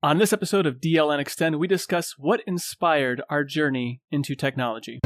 On this episode of DLN Xtend, we discuss what inspired our journey into technology.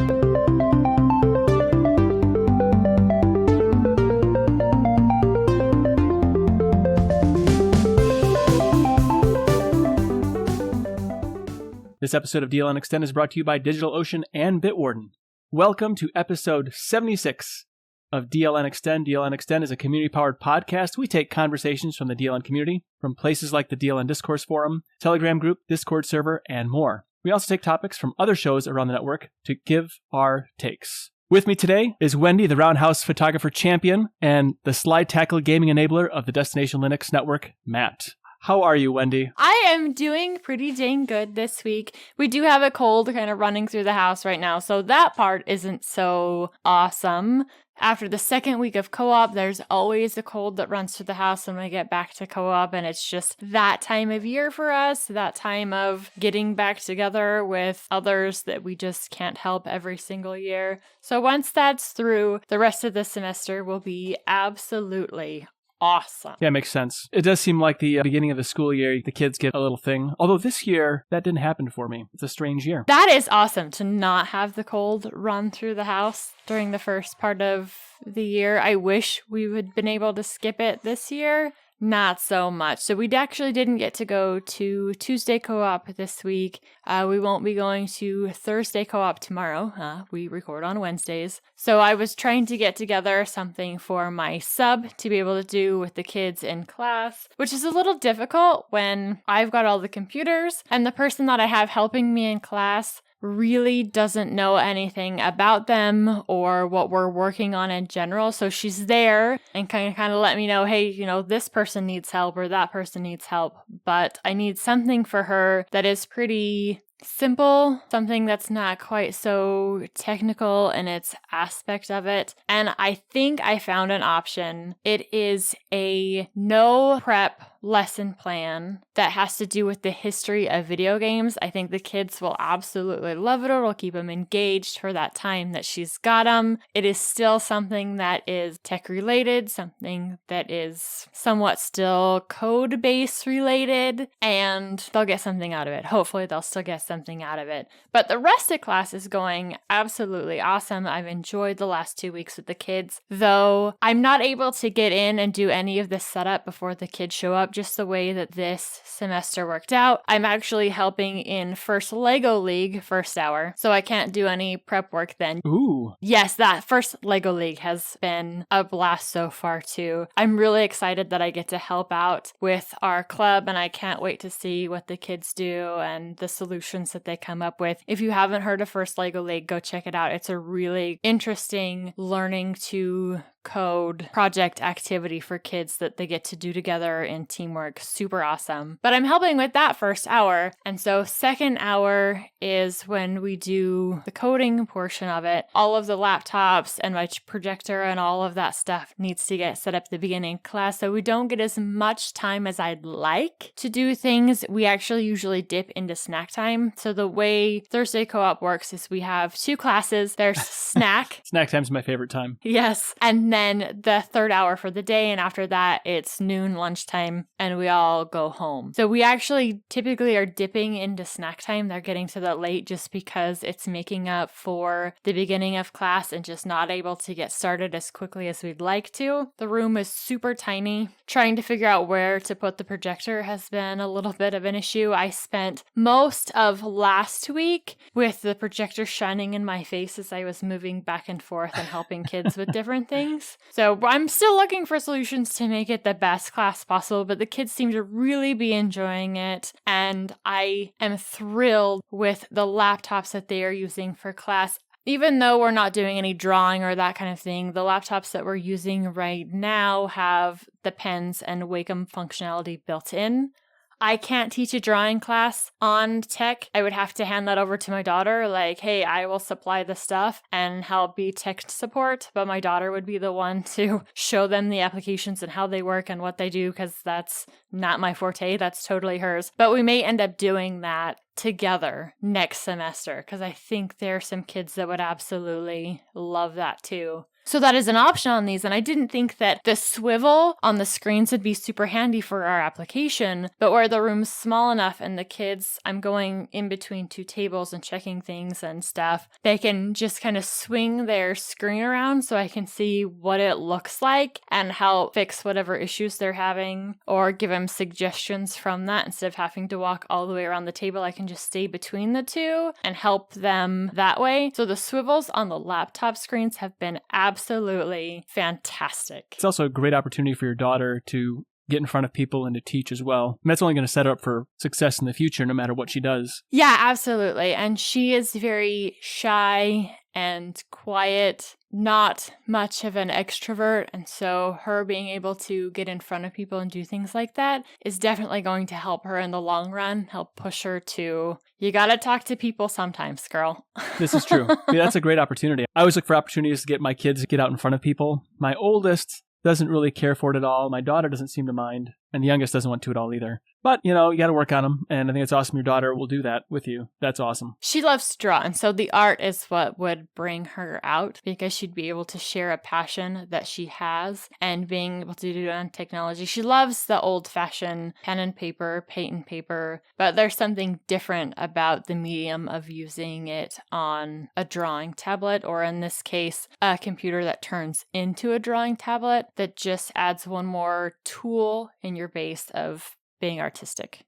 This episode of DLN Xtend is brought to you by DigitalOcean and Bitwarden. Welcome to episode 76 of DLN Xtend. DLN Xtend is a community-powered podcast. We take conversations from the DLN community, from places like the DLN Discourse Forum, Telegram group, Discord server, and more. We also take topics from other shows around the network to give our takes. With me today is Wendy, the Roundhouse Photographer Champion, and the Slide Tackle Gaming Enabler of the Destination Linux Network, Matt. How are you, Wendy? I am doing pretty dang good this week. We do have a cold kind of running through the house right now, so that part isn't so awesome. After the second week of co-op, there's always a cold that runs through the house when we get back to co-op, and it's just that time of year for us, that time of getting back together with others that we just can't help every single year. So once that's through, the rest of the semester will be absolutely awesome. Yeah, it makes sense. It does seem like the beginning of the school year, the kids get a little thing. Although this year, that didn't happen for me. It's a strange year. That is awesome to not have the cold run through the house during the first part of the year. I wish we would have been able to skip it this year. Not so much. So we actually didn't get to go to Tuesday co-op this week. We won't be going to Thursday co-op tomorrow. We record on Wednesdays. So I was trying to get together something for my sub to be able to do with the kids in class, which is a little difficult when I've got all the computers and the person that I have helping me in class really doesn't know anything about them or what we're working on in general. So she's there and kind of let me know, hey, this person needs help or that person needs help. But I need something for her that is pretty simple, something that's not quite so technical in its aspect of it. And I think I found an option. It is a no prep lesson plan that has to do with the history of video games. I think the kids will absolutely love it. It'll keep them engaged for that time that she's got them. It is still something that is tech related, something that is somewhat still code base related, and they'll get something out of it. Hopefully they'll still get something out of it. But the rest of class is going absolutely awesome. I've enjoyed the last 2 weeks with the kids, though I'm not able to get in and do any of the setup before the kids show up, just the way that this semester worked out. I'm actually helping in first Lego League first hour, so I can't do any prep work then. Ooh. Yes, that first Lego League has been a blast so far too. I'm really excited that I get to help out with our club, and I can't wait to see what the kids do and the solutions that they come up with. If you haven't heard of First Lego League, go check it out. It's a really interesting learning to code project activity for kids that they get to do together in teamwork. Super awesome. But I'm helping with that first hour. And so second hour is when we do the coding portion of it. All of the laptops and my projector and all of that stuff needs to get set up at the beginning of class. So we don't get as much time as I'd like to do things. We actually usually dip into snack time. So the way Thursday co-op works is we have 2 classes. There's snack. Snack time's my favorite time. Yes. And then the third hour for the day, and after that it's noon lunchtime and we all go home. So we actually typically are dipping into snack time. They're getting to that late just because it's making up for the beginning of class and just not able to get started as quickly as we'd like to. The room is super tiny. Trying to figure out where to put the projector has been a little bit of an issue. I spent most of last week with the projector shining in my face as I was moving back and forth and helping kids with different things. So I'm still looking for solutions to make it the best class possible, but the kids seem to really be enjoying it. And I am thrilled with the laptops that they are using for class. Even though we're not doing any drawing or that kind of thing, the laptops that we're using right now have the pens and Wacom functionality built in. I can't teach a drawing class on tech. I would have to hand that over to my daughter, like, hey, I will supply the stuff and help be tech support, but my daughter would be the one to show them the applications and how they work and what they do, because that's not my forte. That's totally hers. But we may end up doing that together next semester, because I think there are some kids that would absolutely love that too. So that is an option on these. And I didn't think that the swivel on the screens would be super handy for our application, but where the room's small enough and the kids, I'm going in between two tables and checking things and stuff, they can just kind of swing their screen around so I can see what it looks like and help fix whatever issues they're having or give them suggestions from that. Instead of having to walk all the way around the table, I can just stay between the two and help them that way. So the swivels on the laptop screens have been absolutely fantastic. It's also a great opportunity for your daughter to get in front of people and to teach as well. And that's only going to set her up for success in the future, no matter what she does. Yeah, absolutely. And she is very shy and quiet, not much of an extrovert. And so her being able to get in front of people and do things like that is definitely going to help her in the long run, help push her to, you got to talk to people sometimes, girl. This is true. Yeah, that's a great opportunity. I always look for opportunities to get my kids to get out in front of people. My oldest doesn't really care for it at all. My daughter doesn't seem to mind. And the youngest doesn't want to at all either. But, you know, you got to work on them. And I think it's awesome your daughter will do that with you. That's awesome. She loves to draw. And so the art is what would bring her out because she'd be able to share a passion that she has and being able to do it on technology. She loves the old-fashioned pen and paper, paint and paper. But there's something different about the medium of using it on a drawing tablet, or in this case, a computer that turns into a drawing tablet that just adds one more tool in your base of being artistic.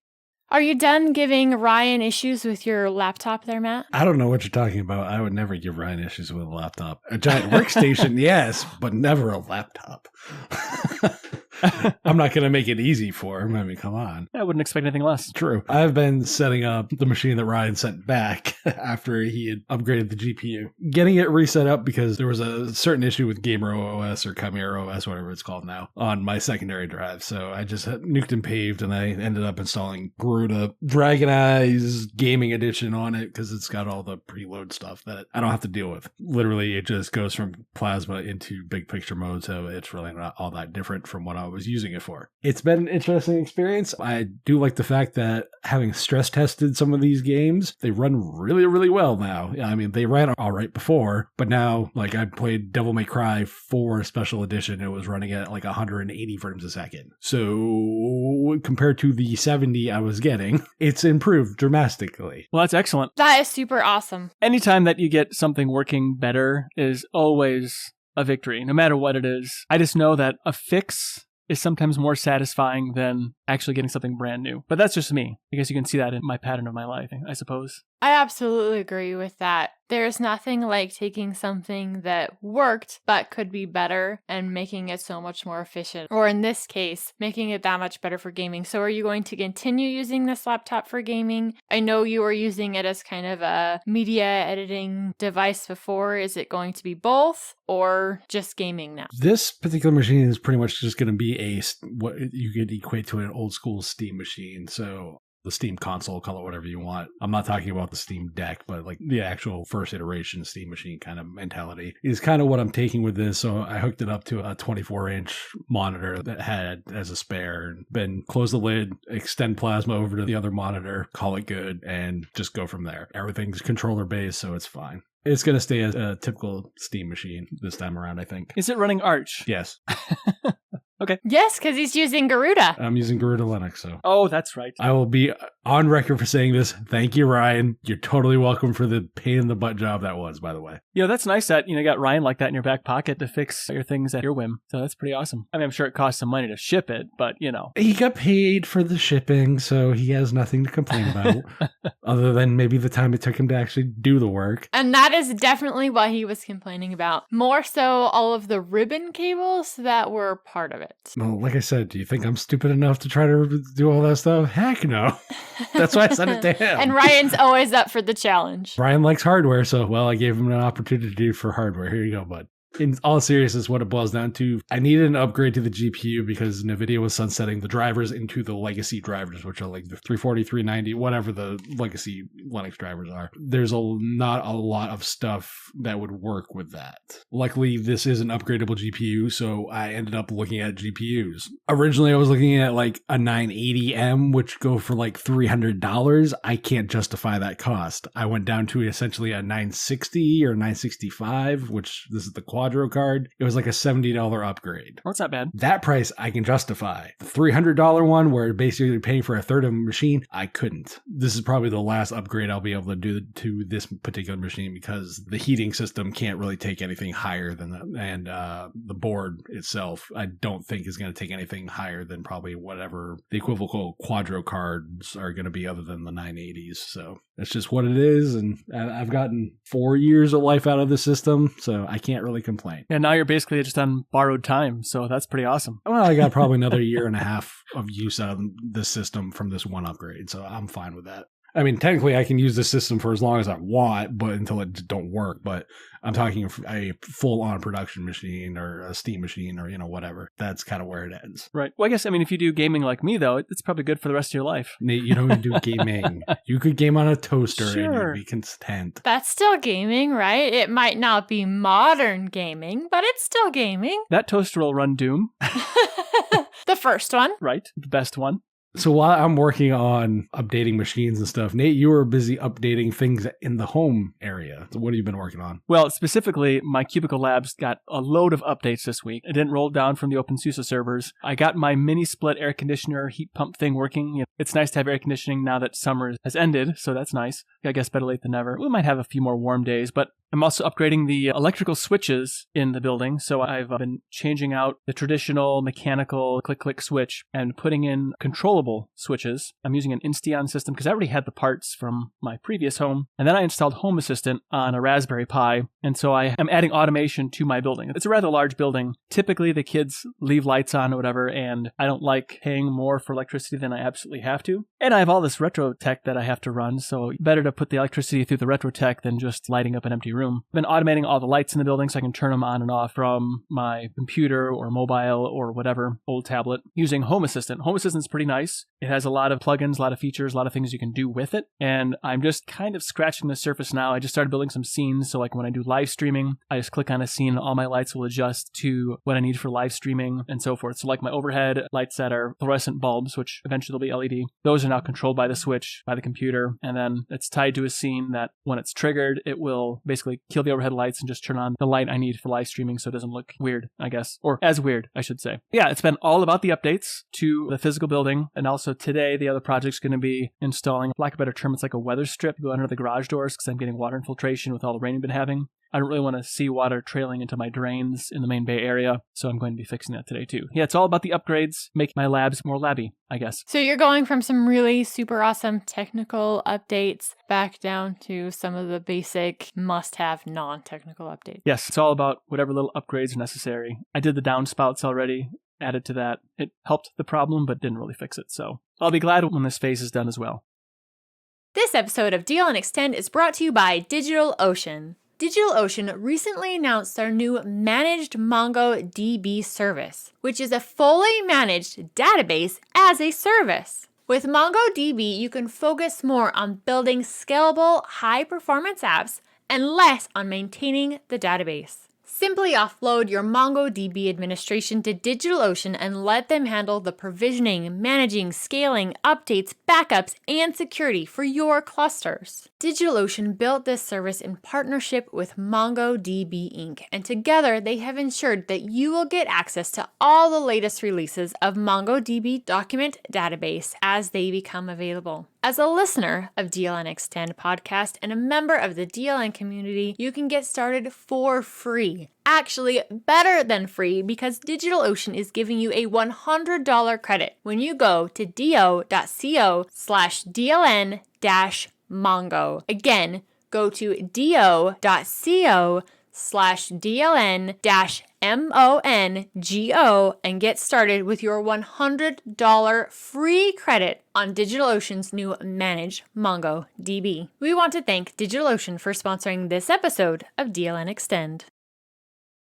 Are you done giving Ryan issues with your laptop there, Matt? I don't know what you're talking about. I would never give Ryan issues with a laptop. A giant workstation, yes, but never a laptop. I'm not going to make it easy for him. I mean, come on. I wouldn't expect anything less. True. I've been setting up the machine that Ryan sent back after he had upgraded the GPU. Getting it reset up because there was a certain issue with Gamer OS or Chimera OS, whatever it's called now, on my secondary drive. So I just nuked and paved, and I ended up installing Garuda Dragon Eyes Gaming Edition on it because it's got all the preload stuff that I don't have to deal with. Literally, it just goes from plasma into big picture mode, so it's really not all that different from what I was using it for. It's been an interesting experience. I do like the fact that having stress tested some of these games, they run really, really well now. I mean, they ran all right before, but now, like, I played Devil May Cry 4 Special Edition. It was running at like 180 frames a second. So compared to the 70 I was getting, it's improved dramatically. Well, that's excellent. That is super awesome. Anytime that you get something working better is always a victory, no matter what it is. I just know that a fix is sometimes more satisfying than actually getting something brand new. But that's just me. I guess you can see that in my pattern of my life, I suppose. I absolutely agree with that. There's nothing like taking something that worked but could be better and making it so much more efficient. Or in this case, making it that much better for gaming. So are you going to continue using this laptop for gaming? I know you were using it as kind of a media editing device before. Is it going to be both or just gaming now? This particular machine is pretty much just going to be what you could equate to an old school Steam machine. So the Steam console, call it whatever you want. I'm not talking about the Steam Deck, but like the actual first iteration Steam machine kind of mentality is kind of what I'm taking with this. So I hooked it up to a 24-inch monitor that had as a spare, and then close the lid, extend plasma over to the other monitor, call it good, and just go from there. Everything's controller based, so it's fine. It's going to stay as a typical Steam machine this time around, I think. Is it running Arch? Yes. Okay. Yes, because he's using Garuda. I'm using Garuda Linux, so. Oh, that's right. I will be on record for saying this. Thank you, Ryan. You're totally welcome for the pain in the butt job that was, by the way. You know, that's nice that, you got Ryan like that in your back pocket to fix your things at your whim. So that's pretty awesome. I mean, I'm sure it costs some money to ship it, but, He got paid for the shipping, so he has nothing to complain about, other than maybe the time it took him to actually do the work. And that is definitely what he was complaining about. More so all of the ribbon cables that were part of it. Well, like I said, do you think I'm stupid enough to try to do all that stuff? Heck no. That's why I sent it to him. And Ryan's always up for the challenge. Ryan likes hardware, so, I gave him an opportunity for hardware. Here you go, bud. In all seriousness, what it boils down to, I needed an upgrade to the GPU because NVIDIA was sunsetting the drivers into the legacy drivers, which are like the 340, 390, whatever the legacy Linux drivers are. There's not a lot of stuff that would work with that. Luckily, this is an upgradable GPU, so I ended up looking at GPUs. Originally, I was looking at like a 980M, which go for like $300. I can't justify that cost. I went down to essentially a 960 or 965, which this is the quad Quadro card, it was like a $70 upgrade. Well, that's not bad. That price I can justify. The $300 one where basically you're paying for a third of a machine, I couldn't. This is probably the last upgrade I'll be able to do to this particular machine because the heating system can't really take anything higher than that. And the board itself, I don't think is going to take anything higher than probably whatever the equivocal Quadro cards are going to be other than the 980s. So that's just what it is. And I've gotten 4 years of life out of the system, so I can't really complain. And now you're basically just on borrowed time, so that's pretty awesome. Well, I got probably another year and a half of use out of the system from this one upgrade, so I'm fine with that. I mean, technically, I can use the system for as long as I want, but until it don't work. But I'm talking a full-on production machine or a Steam machine or, whatever. That's kind of where it ends. Right. Well, I guess, if you do gaming like me, though, it's probably good for the rest of your life. Nate, you don't do gaming. You could game on a toaster and you'd be content. That's still gaming, right? It might not be modern gaming, but it's still gaming. That toaster will run Doom. The first one. Right. The best one. So while I'm working on updating machines and stuff, Nate, you were busy updating things in the home area. So what have you been working on? Well, specifically, my Cubicle Labs got a load of updates this week. It didn't roll down from the OpenSUSE servers. I got my mini split air conditioner heat pump thing working. It's nice to have air conditioning now that summer has ended, so that's nice. I guess better late than never. We might have a few more warm days, but I'm also upgrading the electrical switches in the building, so I've been changing out the traditional mechanical click-click switch and putting in controllable switches. I'm using an Insteon system because I already had the parts from my previous home, and then I installed Home Assistant on a Raspberry Pi, and so I am adding automation to my building. It's a rather large building. Typically, the kids leave lights on or whatever, and I don't like paying more for electricity than I absolutely have to. And I have all this retro tech that I have to run, so better to put the electricity through the retro tech than just lighting up an empty room. I've been automating all the lights in the building so I can turn them on and off from my computer or mobile or whatever, old tablet, using Home Assistant. Home Assistant's pretty nice. It has a lot of plugins, a lot of features, a lot of things you can do with it. And I'm just kind of scratching the surface now. I just started building some scenes. So like when I do live streaming, I just click on a scene, all my lights will adjust to what I need for live streaming and so forth. So like my overhead lights that are fluorescent bulbs, which eventually will be LED, those are now controlled by the switch, by the computer. And then it's tied to a scene that when it's triggered, it will basically kill the overhead lights and just turn on the light I need for live streaming so it doesn't look weird, I guess. Or as weird, I should say. Yeah, it's been all about the updates to the physical building. And also today, the other project's going to be installing, for lack of a better term, it's like a weather strip to go under the garage doors because I'm getting water infiltration with all the rain we've been having. I don't really want to see water trailing into my drains in the main Bay Area, so I'm going to be fixing that today too. Yeah, it's all about the upgrades, make my labs more labby, I guess. So you're going from some really super awesome technical updates back down to some of the basic must-have non-technical updates. Yes, it's all about whatever little upgrades are necessary. I did the downspouts already, added to that. It helped the problem, but didn't really fix it, so I'll be glad when this phase is done as well. This episode of DLN Xtend is brought to you by DigitalOcean. DigitalOcean recently announced their new managed MongoDB service, which is a fully managed database as a service. With MongoDB, you can focus more on building scalable, high-performance apps and less on maintaining the database. Simply offload your MongoDB administration to DigitalOcean and let them handle the provisioning, managing, scaling, updates, backups, and security for your clusters. DigitalOcean built this service in partnership with MongoDB Inc., and together they have ensured that you will get access to all the latest releases of MongoDB document database as they become available. As a listener of DLN Xtend podcast and a member of the DLN community, you can get started for free. Actually, better than free because DigitalOcean is giving you a $100 credit when you go to do.co/DLN-Mongo. Again, go to do.co/DLN-MONGO and get started with your $100 free credit on DigitalOcean's new managed MongoDB. We want to thank DigitalOcean for sponsoring this episode of DLN Xtend.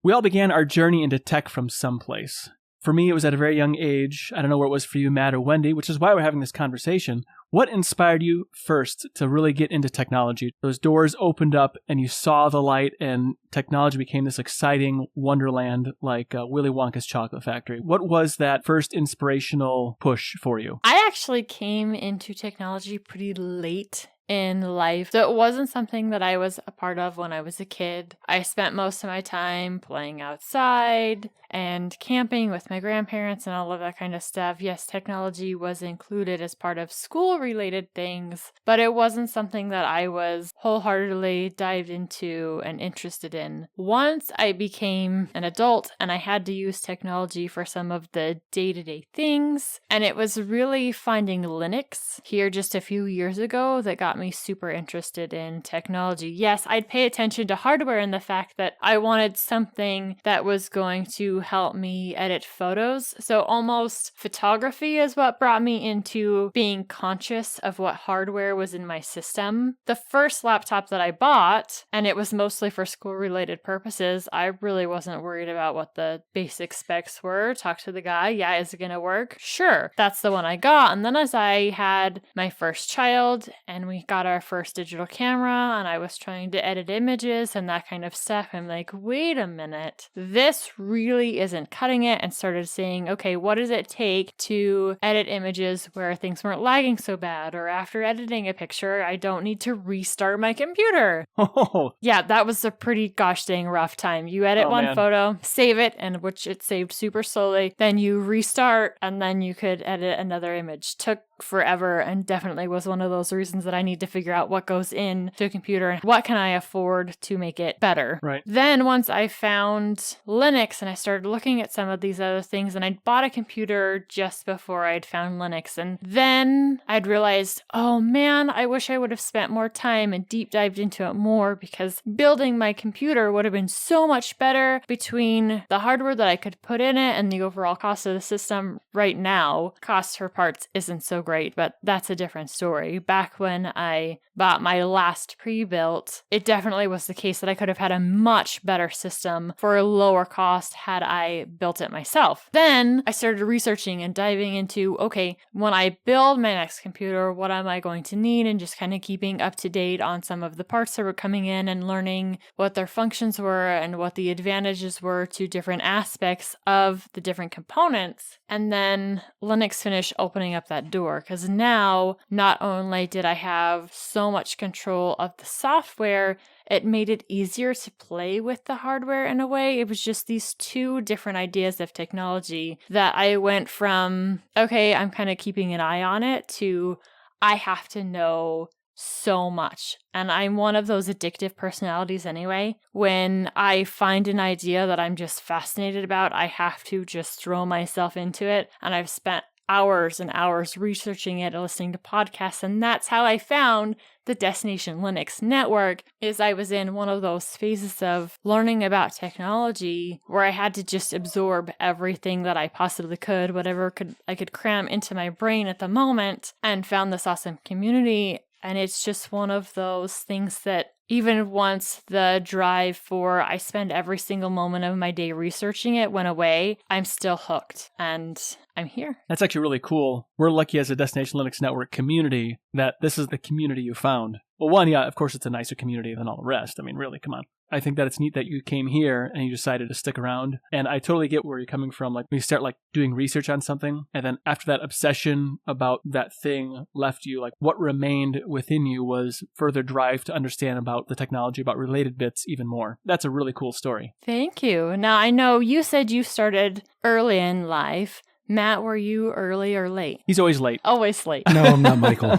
We all began our journey into tech from someplace. For me, it was at a very young age. I don't know where it was for you, Matt or Wendy, which is why we're having this conversation. What inspired you first to really get into technology? Those doors opened up and you saw the light and technology became this exciting wonderland like Willy Wonka's chocolate factory. What was that first inspirational push for you? I actually came into technology pretty late in life. So it wasn't something that I was a part of when I was a kid. I spent most of my time playing outside and camping with my grandparents and all of that kind of stuff. Yes, technology was included as part of school-related things, but it wasn't something that I was wholeheartedly dived into and interested in. Once I became an adult and I had to use technology for some of the day-to-day things, and it was really finding Linux here just a few years ago that got me super interested in technology. Yes, I'd pay attention to hardware and the fact that I wanted something that was going to help me edit photos. So almost photography is what brought me into being conscious of what hardware was in my system. The first laptop that I bought, and it was mostly for school-related purposes, I really wasn't worried about what the basic specs were. Talked to the guy, yeah, is it going to work? Sure, that's the one I got. And then as I had my first child and we got our first digital camera and I was trying to edit images and that kind of stuff, I'm like, wait a minute, this really isn't cutting it, and started saying, okay, what does it take to edit images where things weren't lagging so bad, or after editing a picture, I don't need to restart my computer. Oh, Yeah, that was a pretty gosh dang rough time. You edit one photo, save it, and which it saved super slowly, then you restart, and then you could edit another image. Took forever, and definitely was one of those reasons that I need to figure out what goes into a computer and what can I afford to make it better. right. Then once I found Linux and I started looking at some of these other things, and I'd bought a computer just before I'd found Linux, and then I'd realized, oh man, I wish I would have spent more time and deep dived into it more, because building my computer would have been so much better between the hardware that I could put in it and the overall cost of the system. Right now, cost for parts isn't so great, but that's a different story. Back when I bought my last pre-built, it definitely was the case that I could have had a much better system for a lower cost had I built it myself. Then I started researching and diving into, okay, when I build my next computer, what am I going to need? And just kind of keeping up to date on some of the parts that were coming in and learning what their functions were and what the advantages were to different aspects of the different components. And then Linux finished opening up that door, because now not only did I have so much control of the software, it made it easier to play with the hardware in a way. It was just these two different ideas of technology that I went from, okay, I'm kind of keeping an eye on it, to I have to know so much. And I'm one of those addictive personalities anyway. When I find an idea that I'm just fascinated about, I have to just throw myself into it. And I've spent hours and hours researching it and listening to podcasts, and that's how I found the Destination Linux network. Is I was in one of those phases of learning about technology where I had to just absorb everything that I possibly could, whatever I could cram into my brain at the moment, and found this awesome community. And it's just one of those things that even once the drive for I spend every single moment of my day researching it went away, I'm still hooked, and I'm here. That's actually really cool. We're lucky as a Destination Linux Network community that this is the community you found. Well, one, yeah, of course it's a nicer community than all the rest. I mean, really, come on. I think that it's neat that you came here and you decided to stick around. And I totally get where you're coming from. Like, when you start doing research on something, and then after that obsession about that thing left you, what remained within you was further drive to understand about the technology, about related bits even more. That's a really cool story. Thank you. Now, I know you said you started early in life. Matt, were you early or late? He's always late. Always late. No, I'm not Michael.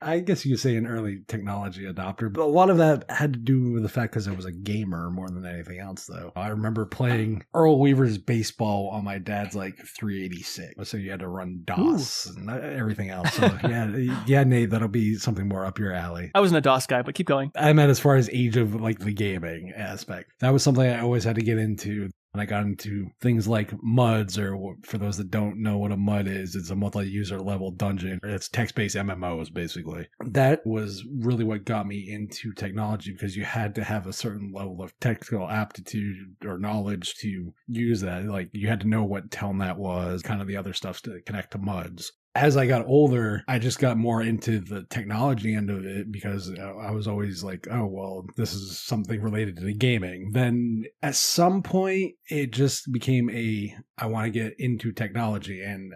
I guess you could say an early technology adopter, but a lot of that had to do with the fact because I was a gamer more than anything else, though. I remember playing Earl Weaver's baseball on my dad's 386, so you had to run DOS and everything else. So yeah, Nate, that'll be something more up your alley. I wasn't a DOS guy, but keep going. I meant as far as age of the gaming aspect. That was something I always had to get into. And I got into things like MUDs, or for those that don't know what a MUD is, it's a multi-user level dungeon. It's text-based MMOs, basically. That was really what got me into technology, because you had to have a certain level of technical aptitude or knowledge to use that. You had to know what Telnet was, kind of the other stuff to connect to MUDs. As I got older, I just got more into the technology end of it because I was always like, oh, well, this is something related to the gaming. Then at some point, it just became I want to get into technology. And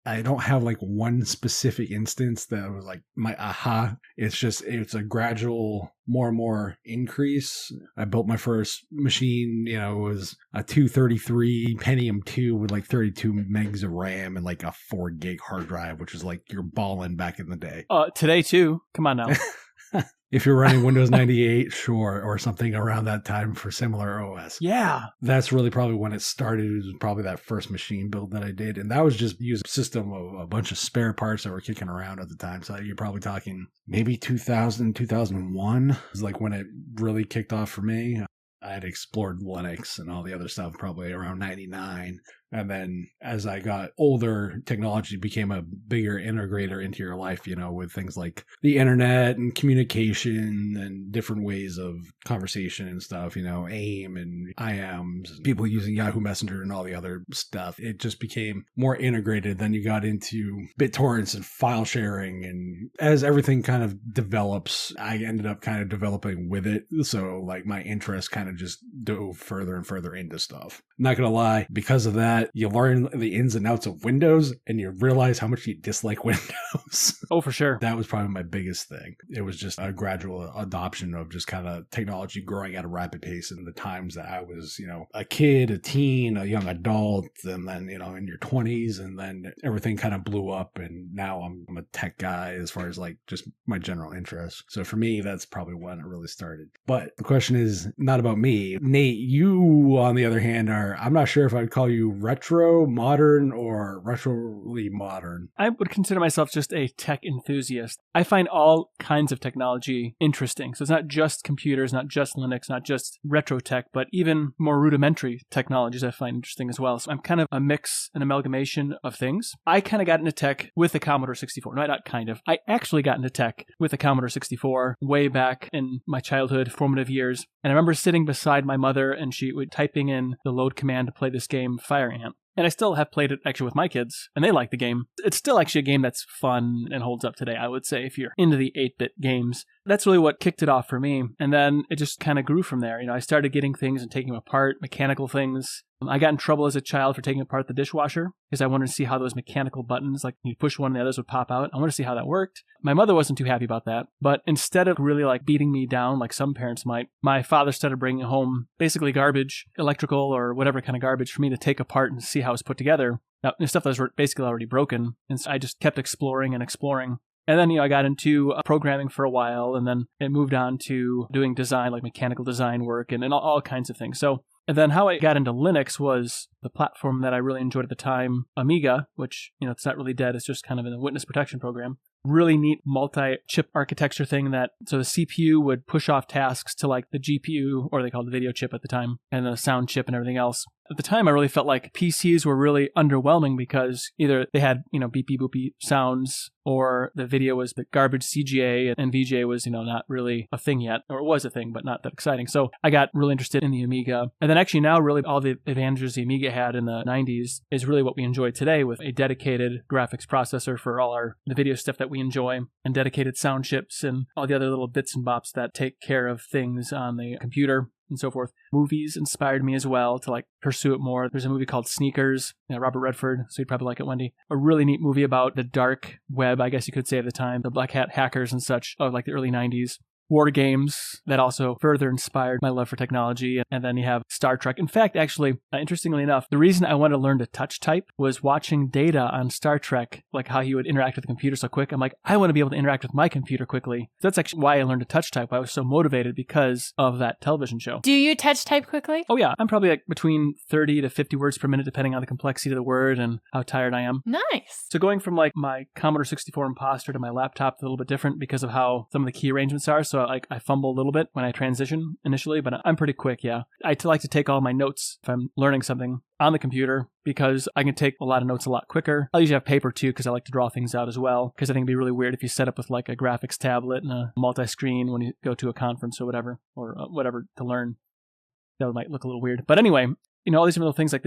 I don't have like one specific instance that was like my aha. It's a gradual more and more increase. I built my first machine, it was a 233 Pentium 2 with like 32 megs of RAM and like a 4 gig hard drive, which is like you're balling back in the day. Today too. Come on now. If you're running Windows 98, sure, or something around that time for similar OS. Yeah. That's really probably when it started. It was probably that first machine build that I did. And that was just using a system of a bunch of spare parts that were kicking around at the time. So you're probably talking maybe 2000, 2001 is like when it really kicked off for me. I had explored Linux and all the other stuff probably around 99. And then as I got older, technology became a bigger integrator into your life, with things like the internet and communication and different ways of conversation and stuff, AIM and IMs, people using Yahoo Messenger and all the other stuff. It just became more integrated. Then you got into BitTorrents and file sharing. And as everything kind of develops, I ended up kind of developing with it. So like my interest kind of just dove further and further into stuff. Not going to lie, because of that, you learn the ins and outs of Windows and you realize how much you dislike Windows. Oh, for sure. That was probably my biggest thing. It was just a gradual adoption of just kind of technology growing at a rapid pace in the times that I was, a kid, a teen, a young adult, and then, in your 20s, and then everything kind of blew up. And now I'm a tech guy as far as like just my general interest. So for me, that's probably when it really started. But the question is not about me. Nate, you, on the other hand, I'm not sure if I'd call you retro, modern, or retroly modern. I would consider myself just a tech enthusiast. I find all kinds of technology interesting. So it's not just computers, not just Linux, not just retro tech, but even more rudimentary technologies I find interesting as well. So I'm kind of a mix, an amalgamation of things. I kind of got into tech with the Commodore 64. No, not kind of. I actually got into tech with the Commodore 64 way back in my childhood, formative years. And I remember sitting beside my mother and she would typing in the load command to play this game, Fire Ant. And I still have played it actually with my kids, and they like the game. It's still actually a game that's fun and holds up today, I would say, if you're into the 8-bit games. That's really what kicked it off for me. And then it just kind of grew from there. I started getting things and taking them apart, mechanical things. I got in trouble as a child for taking apart the dishwasher because I wanted to see how those mechanical buttons, like you push one and the others would pop out. I wanted to see how that worked. My mother wasn't too happy about that. But instead of really like beating me down like some parents might, my father started bringing home basically garbage, electrical or whatever kind of garbage for me to take apart and see how it's put together. Now, stuff that was basically already broken. And so I just kept exploring and exploring. And then, I got into programming for a while, and then it moved on to doing design, like mechanical design work and all kinds of things. So, and then how I got into Linux was the platform that I really enjoyed at the time, Amiga, which, it's not really dead. It's just kind of in a witness protection program. Really neat multi-chip architecture thing so the CPU would push off tasks to like the GPU, or they called the video chip at the time, and the sound chip and everything else. At the time, I really felt like PCs were really underwhelming because either they had, beepy boopy sounds, or the video was the garbage CGA, and VGA was, not really a thing yet, or it was a thing, but not that exciting. So I got really interested in the Amiga. And then actually now really all the advantages the Amiga had in the 90s is really what we enjoy today with a dedicated graphics processor for all the video stuff that we enjoy, and dedicated sound chips and all the other little bits and bops that take care of things on the computer and so forth. Movies inspired me as well to like pursue it more. There's a movie called Sneakers, Robert Redford, so you'd probably like it, Wendy. A really neat movie about the dark web, I guess you could say at the time, the black hat hackers and such of like the early 90s. War games that also further inspired my love for technology. And then you have Star Trek. In fact, actually, interestingly enough, the reason I wanted to learn to touch type was watching Data on Star Trek, like how he would interact with the computer so quick. I'm like, I want to be able to interact with my computer quickly. That's actually why I learned to touch type. I was so motivated because of that television show. Do you touch type quickly? Oh yeah, I'm probably like between 30 to 50 words per minute, depending on the complexity of the word and how tired I am. Nice. So going from like my Commodore 64 Imposter to my laptop is a little bit different because of how some of the key arrangements are. So like I fumble a little bit when I transition initially, but I'm pretty quick, yeah. I like to take all my notes if I'm learning something on the computer because I can take a lot of notes a lot quicker. I'll usually have paper too because I like to draw things out as well, because I think it'd be really weird if you set up with like a graphics tablet and a multi-screen when you go to a conference or whatever to learn. That might look a little weird. But anyway, all these little things, like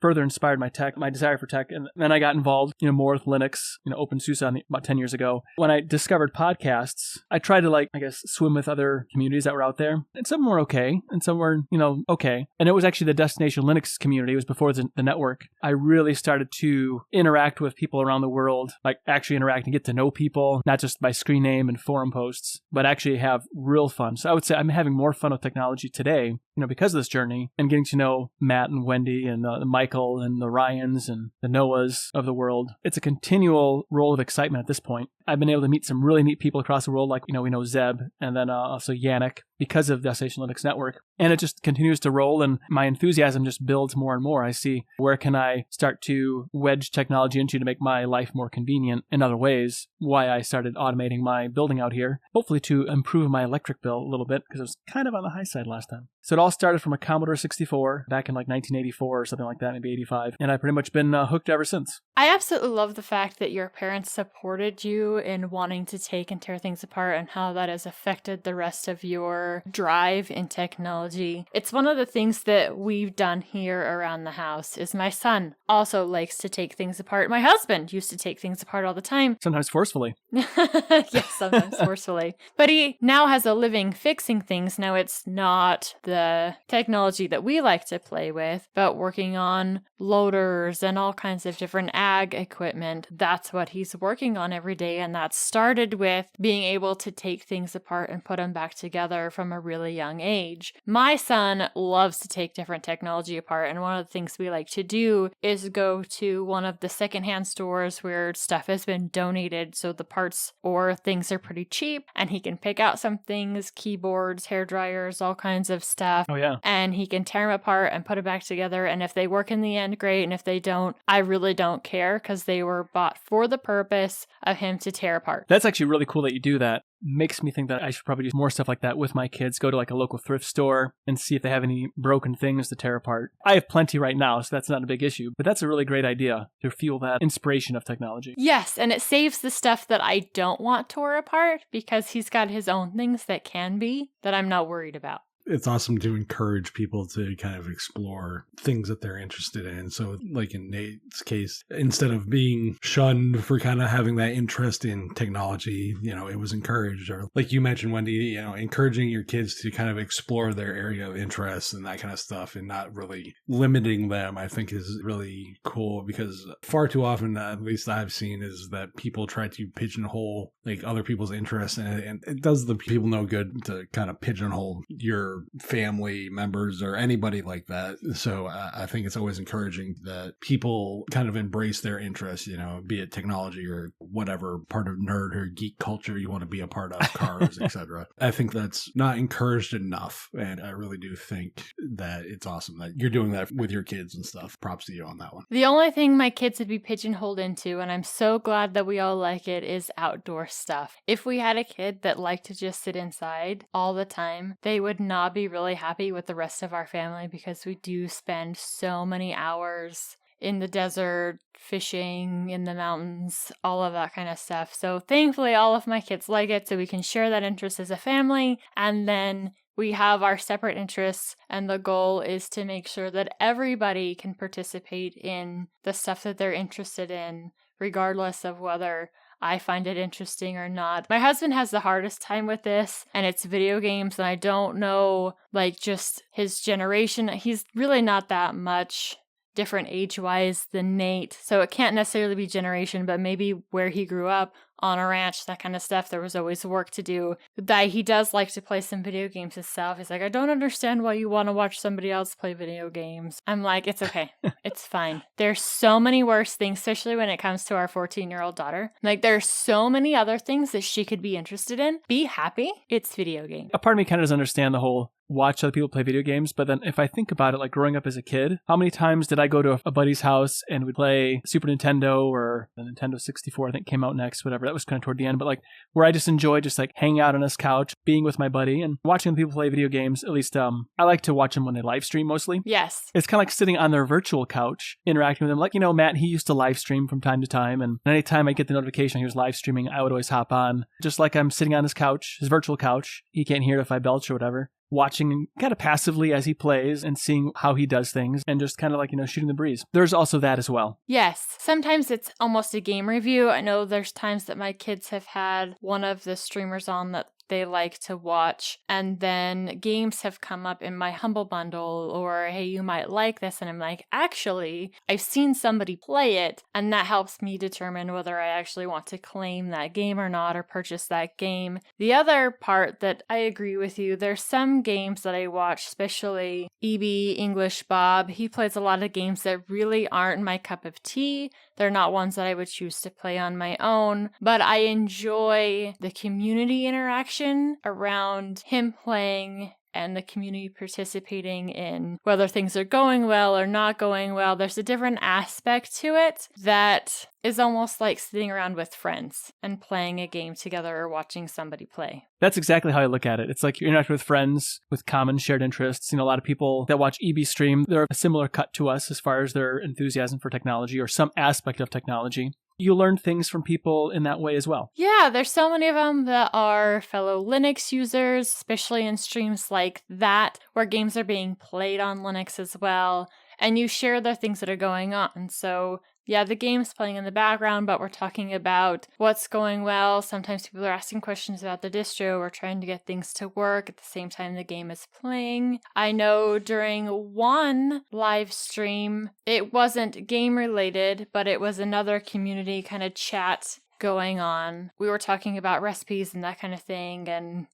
further inspired my desire for tech. And then I got involved, more with Linux, OpenSUSE about 10 years ago. When I discovered podcasts, I tried to swim with other communities that were out there. And some were okay. And some were, okay. And it was actually the Destination Linux community. It was before the network. I really started to interact with people around the world, actually interact and get to know people, not just by screen name and forum posts, but actually have real fun. So I would say I'm having more fun with technology today, because of this journey and getting to know Matt and Wendy and Michael and the Ryans and the Noahs of the world. It's a continual roll of excitement at this point. I've been able to meet some really neat people across the world, we know Zeb and then also Yannick because of the Destination Linux Network. And it just continues to roll, and my enthusiasm just builds more and more. I see where can I start to wedge technology into to make my life more convenient in other ways. Why I started automating my building out here, hopefully to improve my electric bill a little bit because it was kind of on the high side last time. So it all started from a Commodore 64 back in 1984 or something like that, maybe 85. And I've pretty much been hooked ever since. I absolutely love the fact that your parents supported you in wanting to take and tear things apart and how that has affected the rest of your drive in technology. It's one of the things that we've done here around the house is my son also likes to take things apart. My husband used to take things apart all the time. Sometimes forcefully. Yes, sometimes forcefully. But he now has a living fixing things. Now it's not the technology that we like to play with, but working on loaders and all kinds of different ag equipment. That's what he's working on every day. And that started with being able to take things apart and put them back together from a really young age. My son loves to take different technology apart. And one of the things we like to do is go to one of the secondhand stores where stuff has been donated. So the parts or things are pretty cheap and he can pick out some things, keyboards, hair dryers, all kinds of stuff. Oh, yeah. And he can tear them apart and put it back together. And if they work in the end, great. And if they don't, I really don't care because they were bought for the purpose of him to tear apart. That's actually really cool that you do that. Makes me think that I should probably do more stuff like that with my kids. Go to a local thrift store and see if they have any broken things to tear apart. I have plenty right now, so that's not a big issue. But that's a really great idea to fuel that inspiration of technology. Yes, and it saves the stuff that I don't want tore apart because he's got his own things that can be that I'm not worried about. It's awesome to encourage people to kind of explore things that they're interested in. So like in Nate's case, instead of being shunned for kind of having that interest in technology, it was encouraged. Or like you mentioned, Wendy, encouraging your kids to kind of explore their area of interest and that kind of stuff and not really limiting them, I think is really cool because far too often, at least I've seen, is that people try to pigeonhole other people's interests and it does the people no good to kind of pigeonhole your family members or anybody like that. So I think it's always encouraging that people kind of embrace their interests, be it technology or whatever part of nerd or geek culture you want to be a part of, cars, etc. I think that's not encouraged enough. And I really do think that it's awesome that you're doing that with your kids and stuff. Props to you on that one. The only thing my kids would be pigeonholed into, and I'm so glad that we all like it, is outdoor stuff. If we had a kid that liked to just sit inside all the time, they would not be really happy with the rest of our family because we do spend so many hours in the desert, fishing in the mountains, all of that kind of stuff. So thankfully, all of my kids like it, so we can share that interest as a family. And then we have our separate interests, and the goal is to make sure that everybody can participate in the stuff that they're interested in, regardless of whether I find it interesting or not. My husband has the hardest time with this, and it's video games, and I don't know, just his generation. He's really not that much different age-wise than Nate, so it can't necessarily be generation, but maybe where he grew up, on a ranch, that kind of stuff. There was always work to do. That he does like to play some video games himself. He's like, I don't understand why you want to watch somebody else play video games. I'm like, it's okay. It's fine. There's so many worse things, especially when it comes to our 14-year-old daughter. There's so many other things that she could be interested in. Be happy. It's video games. A part of me kind of doesn't understand the whole watch other people play video games, but then if I think about it, growing up as a kid, how many times did I go to a buddy's house and we'd play Super Nintendo or the Nintendo 64, I think came out next, whatever. That was kind of toward the end, but where I just enjoy just hanging out on this couch, being with my buddy and watching people play video games. At least I like to watch them when they live stream mostly. Yes. It's kind of like sitting on their virtual couch, interacting with them. Matt, he used to live stream from time to time, and anytime I get the notification he was live streaming, I would always hop on. Just like I'm sitting on his couch, his virtual couch. He can't hear if I belch or whatever. watching kind of passively as he plays and seeing how he does things and just kind of like, shooting the breeze. There's also that as well. Yes. Sometimes it's almost a game review. I know there's times that my kids have had one of the streamers on that they like to watch, and then games have come up in my Humble Bundle, or hey, you might like this, and I'm like, actually, I've seen somebody play it, and that helps me determine whether I actually want to claim that game or not, or purchase that game. The other part that I agree with you, there's some games that I watch, especially EB English Bob. He plays a lot of games that really aren't my cup of tea. They're not ones that I would choose to play on my own, but I enjoy the community interaction around him playing and the community participating in whether things are going well or not going well. There's a different aspect to it that is almost like sitting around with friends and playing a game together or watching somebody play. That's exactly how I look at it. It's like you're interacting with friends with common shared interests. A lot of people that watch EB stream, they're a similar cut to us as far as their enthusiasm for technology or some aspect of technology. You learn things from people in that way as well. Yeah, there's so many of them that are fellow Linux users, especially in streams like that, where games are being played on Linux as well, and you share the things that are going on. So yeah, the game's playing in the background, but we're talking about what's going well. Sometimes people are asking questions about the distro. We're trying to get things to work at the same time the game is playing. I know during one live stream, it wasn't game related, but it was another community kind of chat going on. We were talking about recipes and that kind of thing, and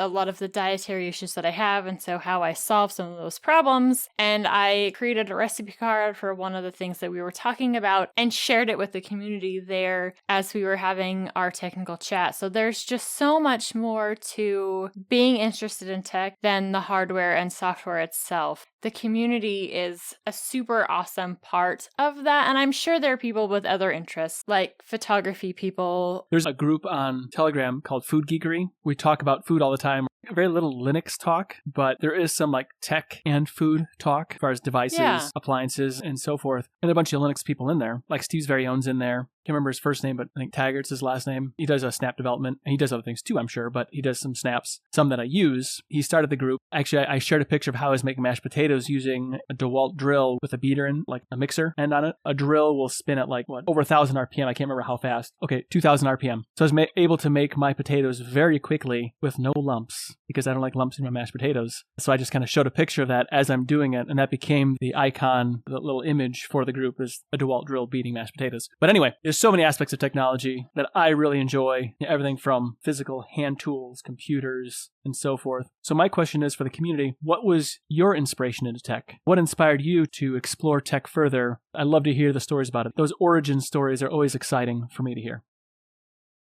a lot of the dietary issues that I have, and so how I solve some of those problems. And I created a recipe card for one of the things that we were talking about and shared it with the community there as we were having our technical chat. So there's just so much more to being interested in tech than the hardware and software itself. The community is a super awesome part of that, and I'm sure there are people with other interests, like photography people. There's a group on Telegram called Food Geekery. We talk about food all the time. Very little Linux talk, but there is some like tech and food talk as far as devices, appliances, and so forth. And a bunch of Linux people in there, like Steve's Very Own's in there. Can't remember his first name, but I think Taggart's his last name. He does a snap development, and he does other things too, I'm sure, but he does some snaps, some that I use. He started the group. Actually, I shared a picture of how I was making mashed potatoes using a DeWalt drill with a beater and like a mixer end on it. A drill will spin at like, over 1,000 RPM. I can't remember how fast. Okay, 2,000 RPM. So I was able to make my potatoes very quickly with no lumps, because I don't like lumps in my mashed potatoes. So I just kind of showed a picture of that as I'm doing it, and that became the icon, the little image for the group is a DeWalt drill beating mashed potatoes. But anyway, there's so many aspects of technology that I really enjoy. Everything from physical hand tools, computers, and so forth. So my question is for the community, what was your inspiration into tech? What inspired you to explore tech further? I love to hear the stories about it. Those origin stories are always exciting for me to hear.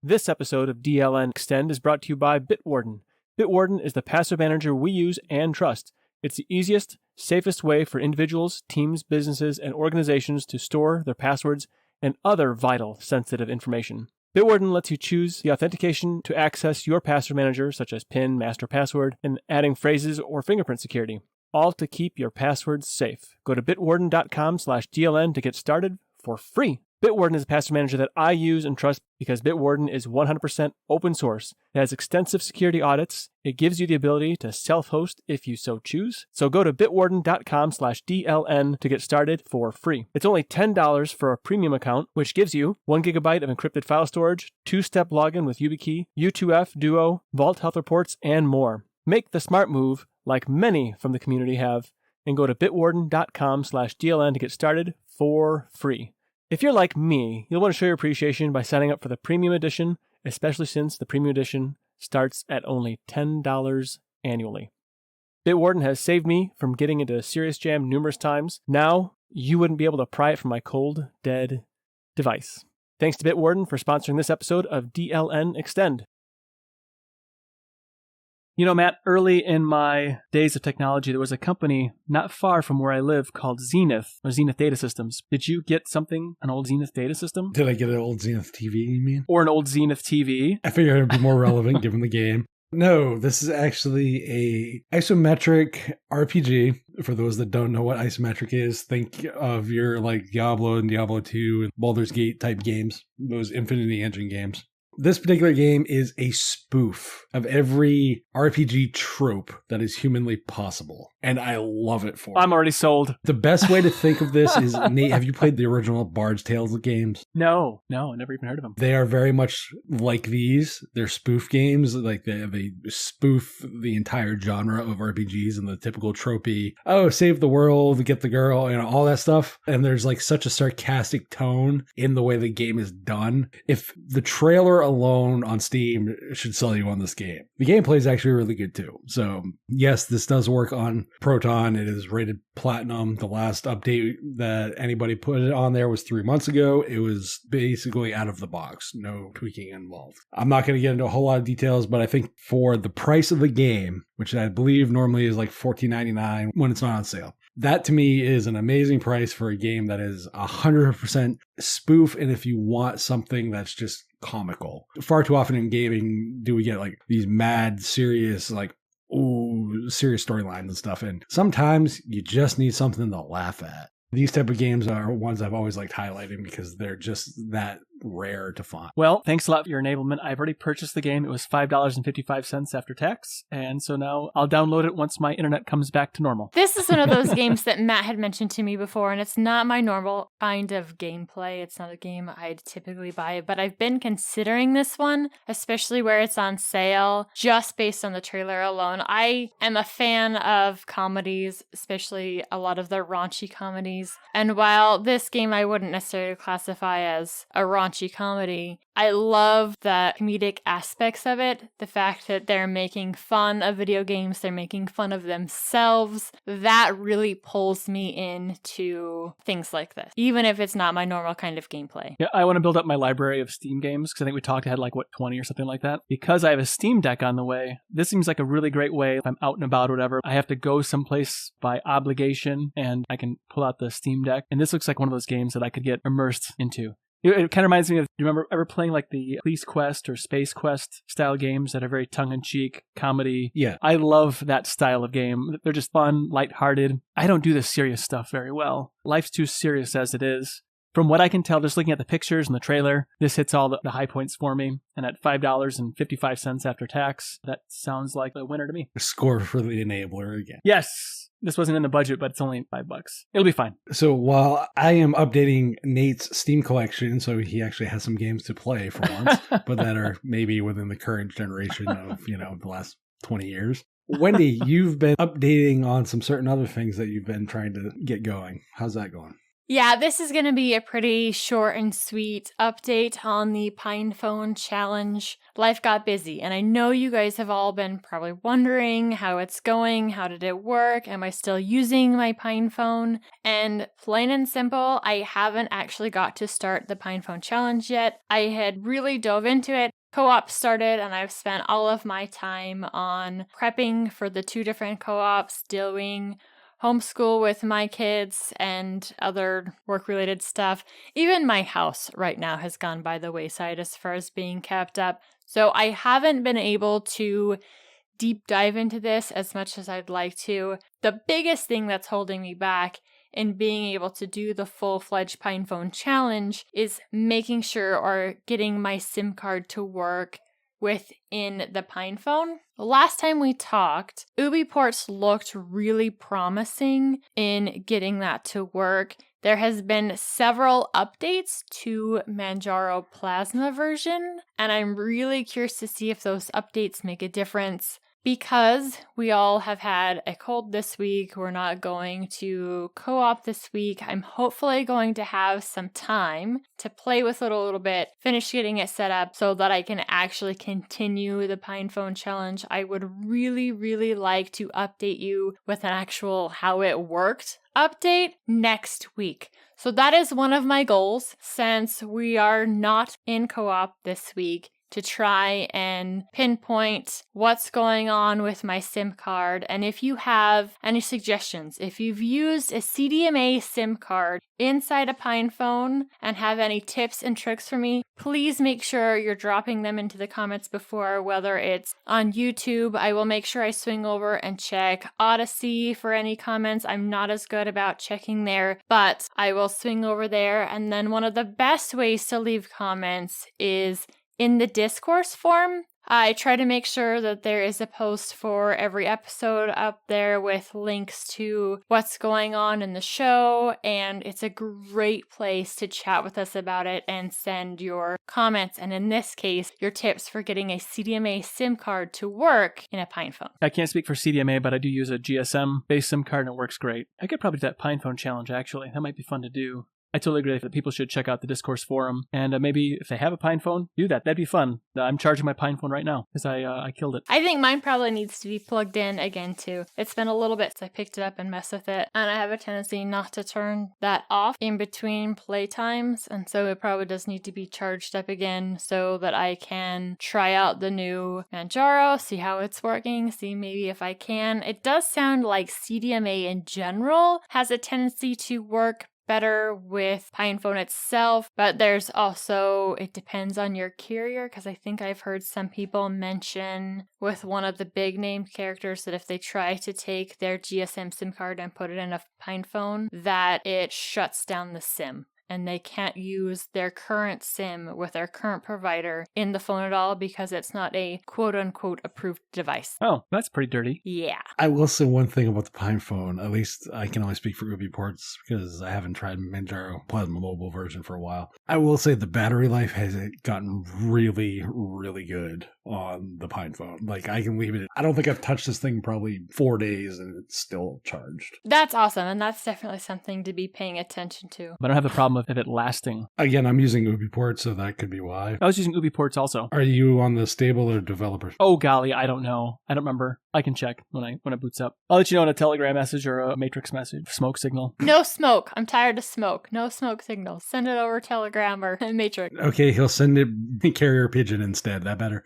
This episode of DLN Xtend is brought to you by Bitwarden. Bitwarden is the password manager we use and trust. It's the easiest, safest way for individuals, teams, businesses, and organizations to store their passwords and other vital, sensitive information. Bitwarden lets you choose the authentication to access your password manager, such as PIN, master password, and adding phrases or fingerprint security, all to keep your passwords safe. Go to bitwarden.com/DLN to get started for free. Bitwarden is a password manager that I use and trust because Bitwarden is 100% open source. It has extensive security audits. It gives you the ability to self-host if you so choose. So go to bitwarden.com/DLN to get started for free. It's only $10 for a premium account, which gives you 1 gigabyte of encrypted file storage, 2-step login with YubiKey, U2F, Duo, Vault Health Reports, and more. Make the smart move like many from the community have and go to bitwarden.com/DLN to get started for free. If you're like me, you'll want to show your appreciation by signing up for the premium edition, especially since the premium edition starts at only $10 annually. Bitwarden has saved me from getting into a serious jam numerous times. Now, you wouldn't be able to pry it from my cold, dead device. Thanks to Bitwarden for sponsoring this episode of DLN Xtend. Matt, early in my days of technology, there was a company not far from where I live called Zenith, or Zenith Data Systems. Did you get something, an old Zenith Data System? Did I get an old Zenith TV, you mean? Or an old Zenith TV? I figured it would be more relevant given the game. No, this is actually a isometric RPG. For those that don't know what isometric is, think of your like Diablo and Diablo 2 and Baldur's Gate type games, those Infinity Engine games. This particular game is a spoof of every RPG trope that is humanly possible. And I love it for it. I'm already sold. The best way to think of this is, Nate, have you played the original Bard's Tales games? No, I never even heard of them. They are very much like these. They're spoof games. Like they spoof the entire genre of RPGs and the typical tropey, oh, save the world, get the girl, all that stuff. And there's like such a sarcastic tone in the way the game is done. If the trailer alone on Steam should sell you on this game. The gameplay is actually really good too. So yes, this does work on Proton. It is rated platinum. The last update that anybody put it on there was 3 months ago. It was basically out of the box. No tweaking involved. I'm not going to get into a whole lot of details, but I think for the price of the game, which I believe normally is like $14.99 when it's not on sale, that to me is an amazing price for a game that is 100% spoof. And if you want something that's just comical, far too often in gaming do we get like these mad, serious, like, serious storylines and stuff. And sometimes you just need something to laugh at. These type of games are ones I've always liked highlighting because they're just that rare to find. Well, thanks a lot for your enablement. I've already purchased the game. It was $5.55 after tax. And so now I'll download it once my internet comes back to normal. This is one of those games that Matt had mentioned to me before, and it's not my normal kind of gameplay. It's not a game I'd typically buy, but I've been considering this one, especially where it's on sale, just based on the trailer alone. I am a fan of comedies, especially a lot of the raunchy comedies. And while this game I wouldn't necessarily classify as a raunchy comedy, I love the comedic aspects of it. The fact that they're making fun of video games, they're making fun of themselves. That really pulls me into things like this, even if it's not my normal kind of gameplay. Yeah, I want to build up my library of Steam games because I think we talked, I had 20 or something like that. Because I have a Steam Deck on the way, this seems like a really great way. If I'm out and about or whatever, I have to go someplace by obligation and I can pull out the Steam Deck. And this looks like one of those games that I could get immersed into. It kind of reminds me of, do you remember ever playing like the Police Quest or Space Quest style games that are very tongue-in-cheek, comedy? Yeah. I love that style of game. They're just fun, lighthearted. I don't do the serious stuff very well. Life's too serious as it is. From what I can tell, just looking at the pictures and the trailer, this hits all the high points for me. And at $5.55 after tax, that sounds like a winner to me. A score for the enabler again. Yes. This wasn't in the budget, but it's only $5. It'll be fine. So while I am updating Nate's Steam collection, so he actually has some games to play for once, but that are maybe within the current generation of, the last 20 years. Wendy, you've been updating on some certain other things that you've been trying to get going. How's that going? Yeah, this is going to be a pretty short and sweet update on the PinePhone challenge. Life got busy, and I know you guys have all been probably wondering how it's going, how did it work, am I still using my PinePhone? And plain and simple, I haven't actually got to start the PinePhone challenge yet. I had really dove into it. Co-op started, and I've spent all of my time on prepping for the 2 different co-ops, doing homeschool with my kids and other work-related stuff. Even my house right now has gone by the wayside as far as being kept up. So I haven't been able to deep dive into this as much as I'd like to. The biggest thing that's holding me back in being able to do the full-fledged PinePhone challenge is making sure or getting my SIM card to work within the PinePhone. The last time we talked, UbiPorts looked really promising in getting that to work. There has been several updates to Manjaro Plasma version, and I'm really curious to see if those updates make a difference. Because we all have had a cold this week, we're not going to co-op this week. I'm hopefully going to have some time to play with it a little bit, finish getting it set up so that I can actually continue the PinePhone challenge. I would really, really like to update you with an actual how it worked update next week. So that is one of my goals since we are not in co-op this week, to try and pinpoint what's going on with my SIM card. And if you have any suggestions, if you've used a CDMA SIM card inside a PinePhone and have any tips and tricks for me, please make sure you're dropping them into the comments before, whether it's on YouTube. I will make sure I swing over and check Odyssey for any comments. I'm not as good about checking there, but I will swing over there. And then one of the best ways to leave comments is In the discourse form, I try to make sure that there is a post for every episode up there with links to what's going on in the show, and it's a great place to chat with us about it and send your comments, and in this case, your tips for getting a CDMA SIM card to work in a PinePhone. I can't speak for CDMA, but I do use a GSM-based SIM card and it works great. I could probably do that PinePhone challenge, actually. That might be fun to do. I totally agree that people should check out the discourse forum, and maybe if they have a PinePhone, do that. That'd be fun. I'm charging my PinePhone right now because I killed it. I think mine probably needs to be plugged in again too. It's been a little bit since I picked it up and messed with it, and I have a tendency not to turn that off in between playtimes, and so it probably does need to be charged up again so that I can try out the new Manjaro, see how it's working, see maybe if I can. It does sound like CDMA in general has a tendency to work better with PinePhone itself, but there's also, it depends on your carrier, because I think I've heard some people mention with one of the big named characters that if they try to take their GSM SIM card and put it in a PinePhone, that it shuts down the SIM. And they can't use their current SIM with their current provider in the phone at all because it's not a quote-unquote approved device. Oh, that's pretty dirty. Yeah. I will say one thing about the PinePhone. At least I can only speak for Ubi ports because I haven't tried Manjaro Plasma Mobile version for a while. I will say the battery life has gotten really, really good on the PinePhone. Like, I can leave it. I don't think I've touched this thing probably 4 days and it's still charged. That's awesome, and that's definitely something to be paying attention to. But I don't have a problem with it lasting. Again, I'm using Ubi ports, so that could be why. I was using Ubi ports also. Are you on the stable or developer? Oh golly, I don't know. I don't remember. I can check when it boots up. I'll let you know in a Telegram message or a Matrix message. Smoke signal. No smoke. I'm tired of smoke. No smoke signal. Send it over Telegram or Matrix. Okay, he'll send it carrier pigeon instead. That better.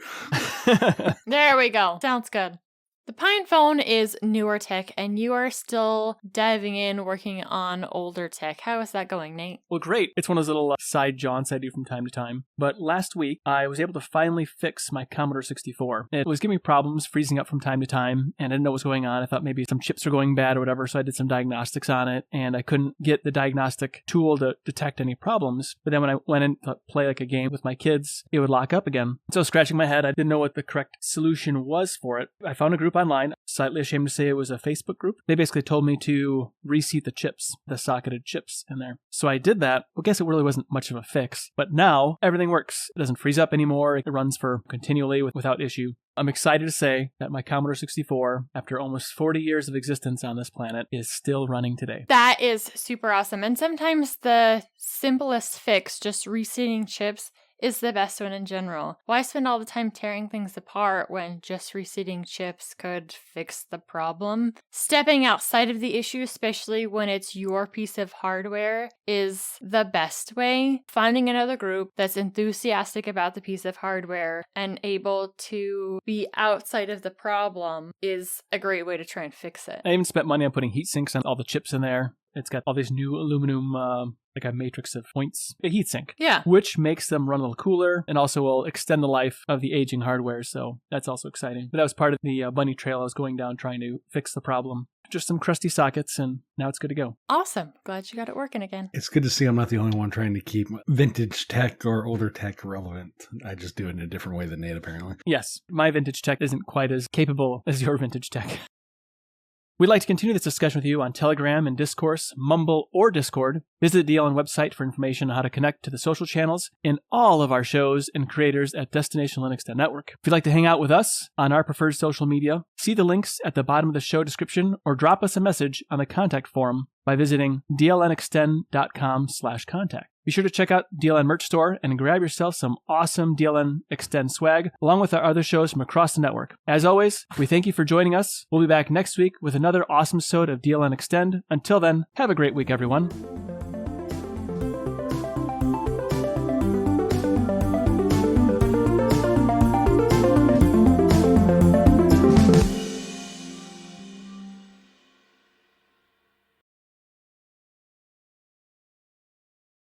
There we go. Sounds good. The PinePhone is newer tech, and you are still diving in, working on older tech. How is that going, Nate? Well, great. It's one of those little side jaunts I do from time to time. But last week, I was able to finally fix my Commodore 64. It was giving me problems freezing up from time to time, and I didn't know what was going on. I thought maybe some chips were going bad or whatever, so I did some diagnostics on it, and I couldn't get the diagnostic tool to detect any problems. But then when I went in to play like a game with my kids, it would lock up again. So scratching my head, I didn't know what the correct solution was for it. I found a group online. Slightly ashamed to say it was a Facebook group. They basically told me to reseat the chips, the socketed chips in there. So I did that. Well, I guess it really wasn't much of a fix. But now everything works. It doesn't freeze up anymore. It runs for continually without issue. I'm excited to say that my Commodore 64, after almost 40 years of existence on this planet, is still running today. That is super awesome. And sometimes the simplest fix, just reseating chips, is the best one in general. Why spend all the time tearing things apart when just reseating chips could fix the problem? Stepping outside of the issue, especially when it's your piece of hardware, is the best way. Finding another group that's enthusiastic about the piece of hardware and able to be outside of the problem is a great way to try and fix it. I even spent money on putting heat sinks on all the chips in there. It's got all these new aluminum, like a matrix of points, a heatsink. Yeah. Which makes them run a little cooler and also will extend the life of the aging hardware. So that's also exciting. But that was part of the bunny trail I was going down trying to fix the problem. Just some crusty sockets and now it's good to go. Awesome. Glad you got it working again. It's good to see I'm not the only one trying to keep vintage tech or older tech relevant. I just do it in a different way than Nate, apparently. Yes. My vintage tech isn't quite as capable as your vintage tech. We'd like to continue this discussion with you on Telegram and Discourse, Mumble, or Discord. Visit the DLN website for information on how to connect to the social channels in all of our shows and creators at Destination Linux Network. If you'd like to hang out with us on our preferred social media, see the links at the bottom of the show description or drop us a message on the contact forum by visiting dlnxtend.com/contact. Be sure to check out DLN Merch Store and grab yourself some awesome DLN Xtend swag, along with our other shows from across the network. As always, we thank you for joining us. We'll be back next week with another awesome episode of DLN Xtend. Until then, have a great week, everyone.